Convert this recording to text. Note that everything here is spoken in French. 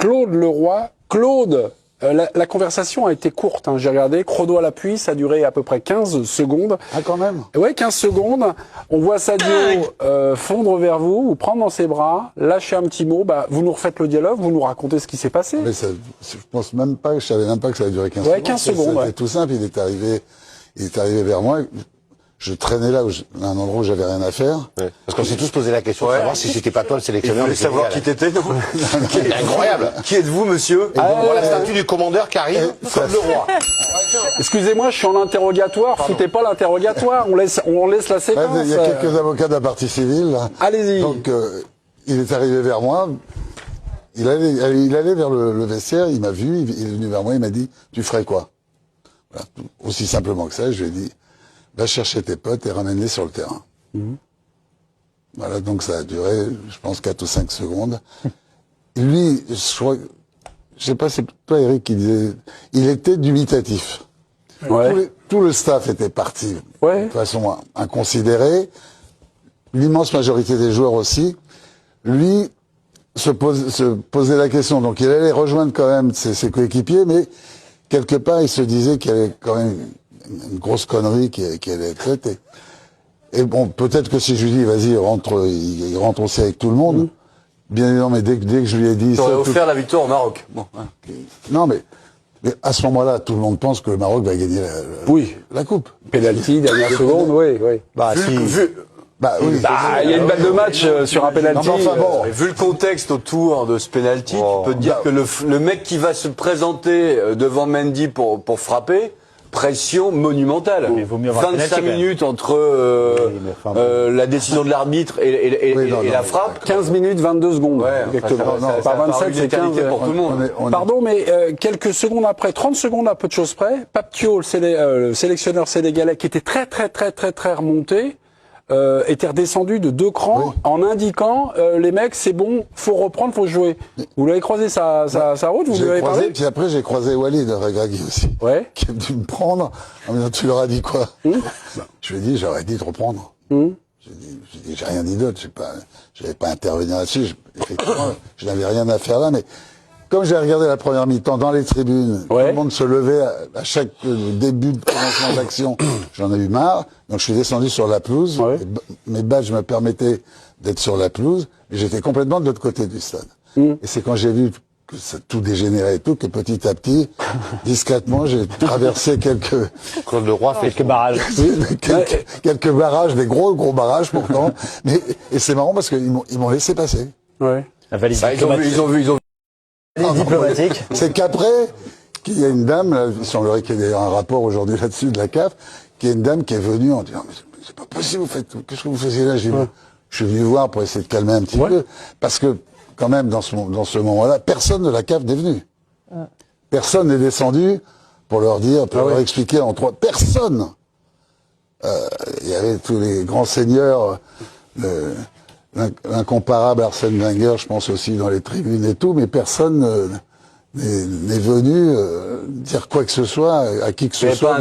Claude Leroy. Claude, la conversation a été courte, hein, j'ai regardé, chrono à l'appui, ça a duré à peu près 15 secondes. Ah, quand même. Ouais, 15 secondes. On voit Sadio fondre vers vous, vous prendre dans ses bras, lâcher un petit mot, bah, vous nous refaites le dialogue, vous nous racontez ce qui s'est passé. Mais ça, je pense même pas, je savais même pas que ça allait durer 15 secondes. Ouais, 15 secondes. C'était ouais. tout simple, il est arrivé vers moi. Je traînais là, à un endroit où j'avais rien à faire. Ouais. Parce qu'on s'est tous posé la question de savoir si c'était pas toi le sélectionneur. Vous voulez savoir qui t'étais, non? C'est incroyable. Qui êtes-vous, monsieur? On voit la statue du commandeur qui arrive, comme le roi. Excusez-moi, je suis en interrogatoire, foutez pas l'interrogatoire, on laisse la séquence. Il y a quelques avocats de la partie civile, là. Allez-y. Donc, il est arrivé vers moi. Il allait vers le vestiaire, il m'a vu, il est venu vers moi, il m'a dit, tu ferais quoi? Voilà, aussi simplement que ça, je lui ai dit, va chercher tes potes et ramène-les sur le terrain. Voilà, donc ça a duré, je pense, 4 ou 5 secondes. Lui, je sais pas, c'est toi, Eric, qui disait, il était dubitatif. Ouais. Tout le staff était parti Ouais. de façon inconsidérée. L'immense majorité des joueurs aussi. Lui se posait la question. Donc il allait rejoindre quand même ses coéquipiers, mais quelque part il se disait qu'il y avait quand même une grosse connerie qui allait être faite. Et bon, peut-être que si je lui dis vas-y, il rentre aussi avec tout le monde. Bien évidemment, mais dès que je lui ai dit... T'aurais offert la victoire au Maroc. Bon, hein. Non, mais à ce moment-là, tout le monde pense que le Maroc va gagner la coupe. Penalty, dernière seconde, oui. Bah, Vu, Il y a une balle de match sur un penalty. Non, mais enfin, bon. vu le contexte autour de ce penalty, tu peux te dire que le mec qui va se présenter devant Mendy pour frapper, pression monumentale. Mais vaut mieux avoir 25 penalty, quand même. minutes entre la décision de l'arbitre et la frappe. 15 minutes, 22 secondes. Ouais, exactement. ça Par part 27, une c'est 15. éternité pour tout le monde. Pardon, mais quelques secondes après, 30 secondes à peu de choses près, Paptio, le sélectionneur sénégalais, qui était très remonté, était redescendu de 2 crans en indiquant les mecs, c'est bon, faut reprendre, faut jouer. Vous l'avez croisé sa route, vous lui avez parlé? Puis après, j'ai croisé Walid Regragui aussi, Ouais. qui est venu me prendre. En me disant, tu leur as dit quoi? Je lui ai dit, j'aurais dit de reprendre. J'ai rien dit d'autre. J'avais pas intervenu là-dessus. Effectivement, je n'avais rien à faire là, mais comme j'ai regardé la première mi-temps dans les tribunes, tout le monde se levait à chaque début de commencement d'action, j'en ai eu marre. Donc je suis descendu sur la pelouse. Ouais. Mes badges me permettaient d'être sur la pelouse, mais j'étais complètement de l'autre côté du stade. Et c'est quand j'ai vu que ça tout dégénérait et tout, que petit à petit, discrètement, j'ai traversé Claude Leroy fait Quelques barrages. quelques barrages, des gros barrages pourtant. Et c'est marrant parce qu'ils m'ont laissé passer. Ouais. La valise Bah, ils ont vu. diplomatique. C'est qu'après, qu'il y a une dame, là, il semblerait qu'il y ait d'ailleurs un rapport aujourd'hui là-dessus de la CAF, qu'il y a une dame qui est venue en disant, mais c'est pas possible, qu'est-ce que vous faisiez là? Je suis venu voir pour essayer de calmer un petit peu. Parce que, quand même, dans ce moment-là, personne de la CAF n'est venu. Personne n'est descendu pour leur dire, pour leur expliquer en 3. Personne! Il y avait tous les grands seigneurs, l'incomparable Arsène Wenger, je pense aussi dans les tribunes et tout, mais personne n'est venu dire quoi que ce soit à qui que ce soit.